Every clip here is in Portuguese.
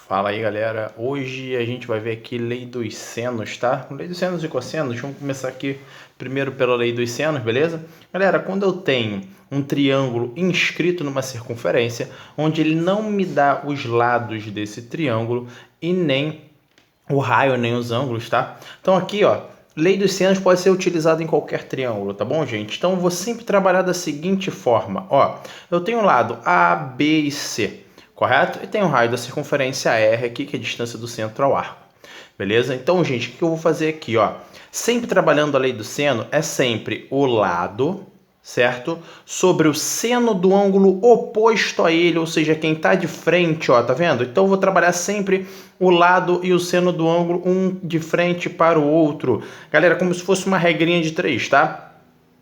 Fala aí, galera. Hoje a gente vai ver aqui lei dos senos, tá? Lei dos senos e cossenos. Vamos começar aqui primeiro pela lei dos senos, beleza? Galera, quando eu tenho um triângulo inscrito numa circunferência, onde ele não me dá os lados desse triângulo e nem o raio, nem os ângulos, tá? Então aqui, ó, lei dos senos pode ser utilizada em qualquer triângulo, tá bom, gente? Então eu vou sempre trabalhar da seguinte forma, ó. Eu tenho um lado A, B e C, correto? E tem o raio da circunferência R aqui, que é a distância do centro ao arco. Beleza? Então, gente, o que eu vou fazer aqui, ó? Sempre trabalhando a lei do seno, é sempre o lado, certo? Sobre o seno do ângulo oposto a ele, ou seja, quem está de frente, ó, tá vendo? Então, eu vou trabalhar sempre o lado e o seno do ângulo, um de frente para o outro. Galera, como se fosse uma regrinha de 3, tá?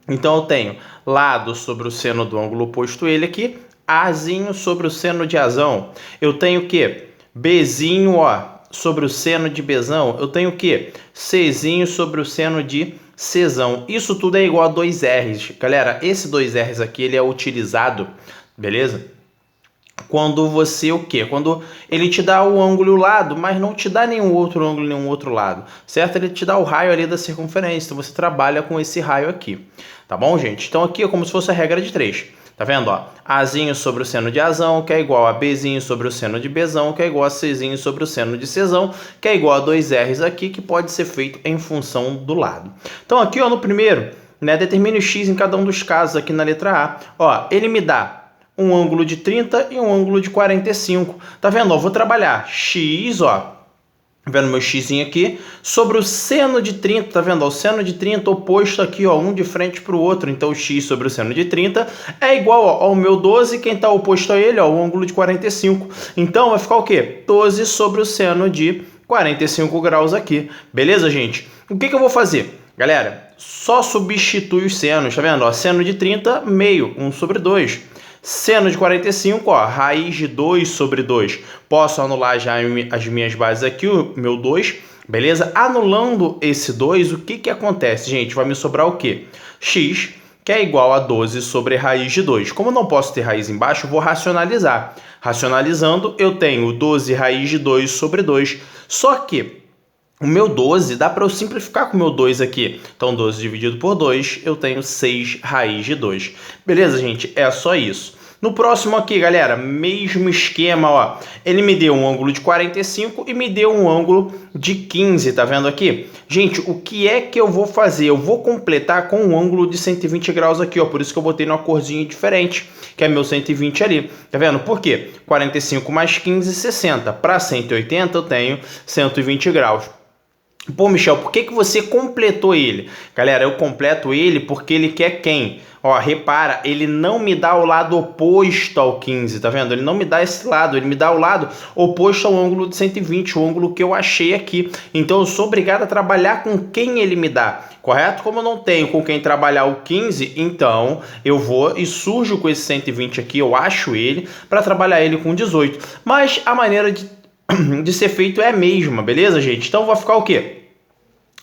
Então, eu tenho lado sobre o seno do ângulo oposto a ele aqui, Azinho sobre o seno de Azão. Eu tenho o quê? Bzinho, ó, sobre o seno de Bzão. Eu tenho o quê? Czinho sobre o seno de Czão. Isso tudo é igual a 2Rs. Galera, esse 2Rs aqui, ele é utilizado, beleza? Quando você o quê? Quando ele te dá o ângulo e o lado, mas não te dá nenhum outro ângulo, nenhum outro lado, certo? Ele te dá o raio ali da circunferência, então você trabalha com esse raio aqui, tá bom, gente? Então aqui é como se fosse a regra de 3. Tá vendo, ó? Azinho sobre o seno de Azão, que é igual a Bzinho sobre o seno de Bzão, que é igual a Czinho sobre o seno de Czão, que é igual a 2Rs aqui, que pode ser feito em função do lado. Então aqui, ó, no primeiro, né, determine o x em cada um dos casos aqui na letra A. Ó, ele me dá um ângulo de 30 e um ângulo de 45. Tá vendo? Ó, vou trabalhar x, ó, vendo meu x aqui, sobre o seno de 30, tá vendo? O seno de 30 oposto aqui, ó, um de frente para o outro. Então, o x sobre o seno de 30 é igual, ó, ao meu 12, quem está oposto a ele, ó, o ângulo de 45. Então, vai ficar o quê? 12 sobre o seno de 45 graus aqui. Beleza, gente? O que eu vou fazer? Galera, só substitui os senos, tá vendo? Ó, seno de 30, meio, 1 sobre 2. Seno de 45, ó, raiz de 2 sobre 2. Posso anular já as minhas bases aqui, o meu 2, beleza? Anulando esse 2, o que acontece, gente? Vai me sobrar o quê? X, que é igual a 12 sobre raiz de 2. Como eu não posso ter raiz embaixo, eu vou racionalizar. Racionalizando, eu tenho 12 raiz de 2 sobre 2. Só que o meu 12, dá para eu simplificar com o meu 2 aqui. Então, 12 dividido por 2, eu tenho 6 raiz de 2. Beleza, gente? É só isso. No próximo aqui, galera, mesmo esquema, ó. Ele me deu um ângulo de 45 e me deu um ângulo de 15, tá vendo aqui? Gente, o que é que eu vou fazer? Eu vou completar com um ângulo de 120 graus aqui, ó. Por isso que eu botei numa corzinha diferente, que é meu 120 ali. Tá vendo? Por quê? 45 mais 15, 60. Para 180, eu tenho 120 graus. Pô, Michel, por que você completou ele? Galera, eu completo ele porque ele quer quem? Ó, repara, ele não me dá o lado oposto ao 15, tá vendo? Ele não me dá esse lado, ele me dá o lado oposto ao ângulo de 120, o ângulo que eu achei aqui. Então, eu sou obrigado a trabalhar com quem ele me dá, correto? Como eu não tenho com quem trabalhar o 15, então eu vou e surjo com esse 120 aqui, eu acho ele, para trabalhar ele com 18. Mas a maneira de ser feito é a mesma, beleza, gente? Então vai ficar o quê?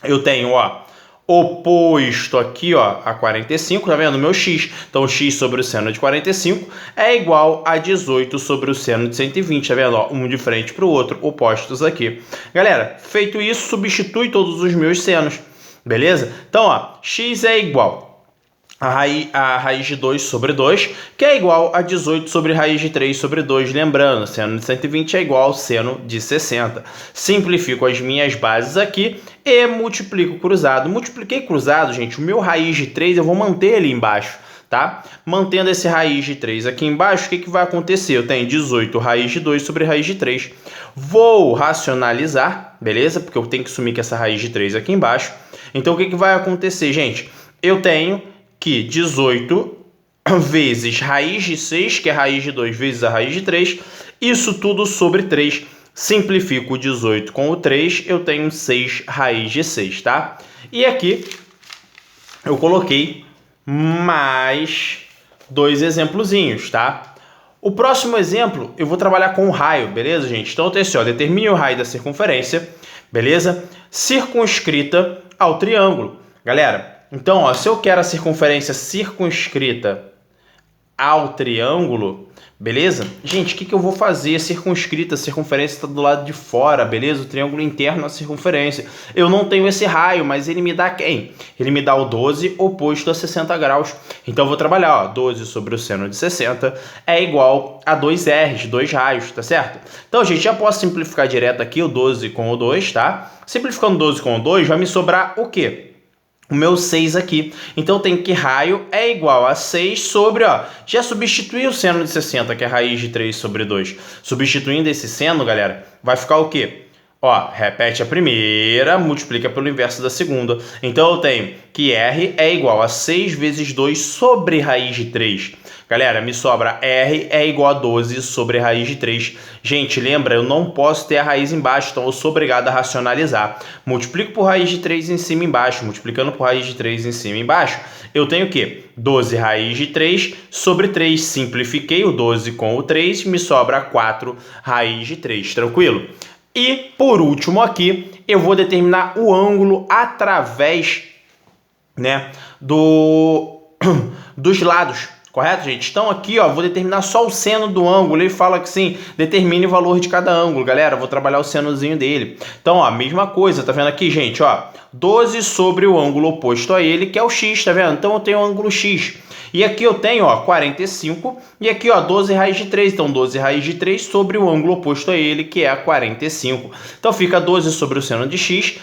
Eu tenho, ó, oposto aqui, ó, a 45, tá vendo? Meu x. Então, x sobre o seno de 45 é igual a 18 sobre o seno de 120, tá vendo? Ó, um de frente para o outro, opostos aqui. Galera, feito isso, substitui todos os meus senos, beleza? Então, ó, x é igual a raiz de 2 sobre 2, que é igual a 18 sobre raiz de 3 sobre 2. Lembrando, seno de 120 é igual ao seno de 60. Simplifico as minhas bases aqui e multiplico cruzado. Multipliquei cruzado, gente, o meu raiz de 3 eu vou manter ali embaixo, tá? Mantendo esse raiz de 3 aqui embaixo, o que vai acontecer? Eu tenho 18 raiz de 2 sobre raiz de 3. Vou racionalizar, beleza? Porque eu tenho que sumir com essa raiz de 3 aqui embaixo. Então, o que vai acontecer, gente? Eu tenho que 18 vezes raiz de 6, que é raiz de 2 vezes a raiz de 3, isso tudo sobre 3. Simplifico o 18 com o 3, eu tenho 6 raiz de 6, tá? E aqui eu coloquei mais dois exemplozinhos, tá? O próximo exemplo, eu vou trabalhar com o raio, beleza, gente? Então, eu tenho assim, ó, determine o raio da circunferência, beleza? Circunscrita ao triângulo. Galera, então, ó, se eu quero a circunferência circunscrita ao triângulo, beleza? Gente, o que eu vou fazer? Circunscrita, a circunferência está do lado de fora, beleza? O triângulo interno a circunferência. Eu não tenho esse raio, mas ele me dá quem? Ele me dá o 12 oposto a 60 graus. Então eu vou trabalhar, ó, 12 sobre o seno de 60 é igual a 2 R's, 2 raios, tá certo? Então, gente, já posso simplificar direto aqui o 12 com o 2, tá? Simplificando 12 com o 2, vai me sobrar o quê? O meu 6 aqui. Então, eu tenho que raio é igual a 6 sobre, ó, já substituí o seno de 60, que é raiz de 3 sobre 2. Substituindo esse seno, galera, vai ficar o quê? Ó, repete a primeira, multiplica pelo inverso da segunda. Então, eu tenho que R é igual a 6 vezes 2 sobre raiz de 3. Galera, me sobra R é igual a 12 sobre raiz de 3. Gente, lembra, eu não posso ter a raiz embaixo, então eu sou obrigado a racionalizar. Multiplico por raiz de 3 em cima e embaixo. Multiplicando por raiz de 3 em cima e embaixo, eu tenho o quê? 12 raiz de 3 sobre 3. Simplifiquei o 12 com o 3, me sobra 4 raiz de 3. Tranquilo? E, por último aqui, eu vou determinar o ângulo através, né, dos lados. Correto, gente? Então aqui, ó, vou determinar só o seno do ângulo. Ele fala que sim, determine o valor de cada ângulo. Galera, vou trabalhar o senozinho dele. Então, ó, mesma coisa, tá vendo aqui, gente? Ó, 12 sobre o ângulo oposto a ele, que é o x, tá vendo? Então eu tenho o ângulo x. E aqui eu tenho, ó, 45. E aqui, ó, 12 raiz de 3. Então, 12 raiz de 3 sobre o ângulo oposto a ele, que é a 45. Então, fica 12 sobre o seno de x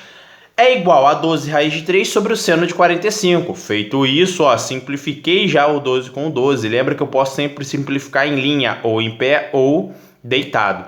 é igual a 12 raiz de 3 sobre o seno de 45. Feito isso, ó, simplifiquei já o 12 com o 12. Lembra que eu posso sempre simplificar em linha, ou em pé, ou deitado.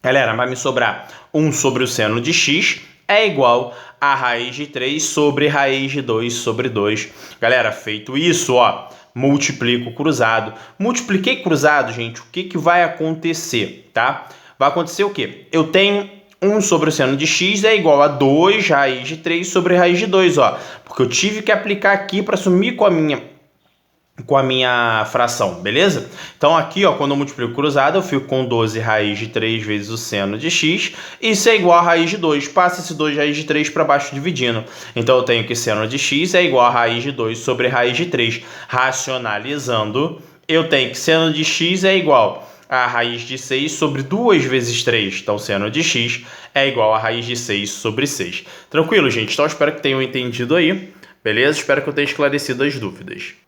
Galera, vai me sobrar 1 sobre o seno de x é igual a raiz de 3 sobre raiz de 2 sobre 2. Galera, feito isso, ó, multiplico cruzado. Multipliquei cruzado, gente, o que vai acontecer, tá? Vai acontecer o quê? Eu tenho 1 sobre o seno de x é igual a 2 raiz de 3 sobre raiz de 2, ó. Porque eu tive que aplicar aqui para sumir com a minha fração, beleza? Então aqui, ó, quando eu multiplico cruzado, eu fico com 12 raiz de 3 vezes o seno de x. Isso é igual a raiz de 2. Passa esse 2 raiz de 3 para baixo dividindo. Então eu tenho que seno de x é igual a raiz de 2 sobre raiz de 3. Racionalizando, eu tenho que seno de x é igual a raiz de 6 sobre 2 vezes 3. Então, seno de x é igual a raiz de 6 sobre 6. Tranquilo, gente? Então, espero que tenham entendido aí. Beleza? Espero que eu tenha esclarecido as dúvidas.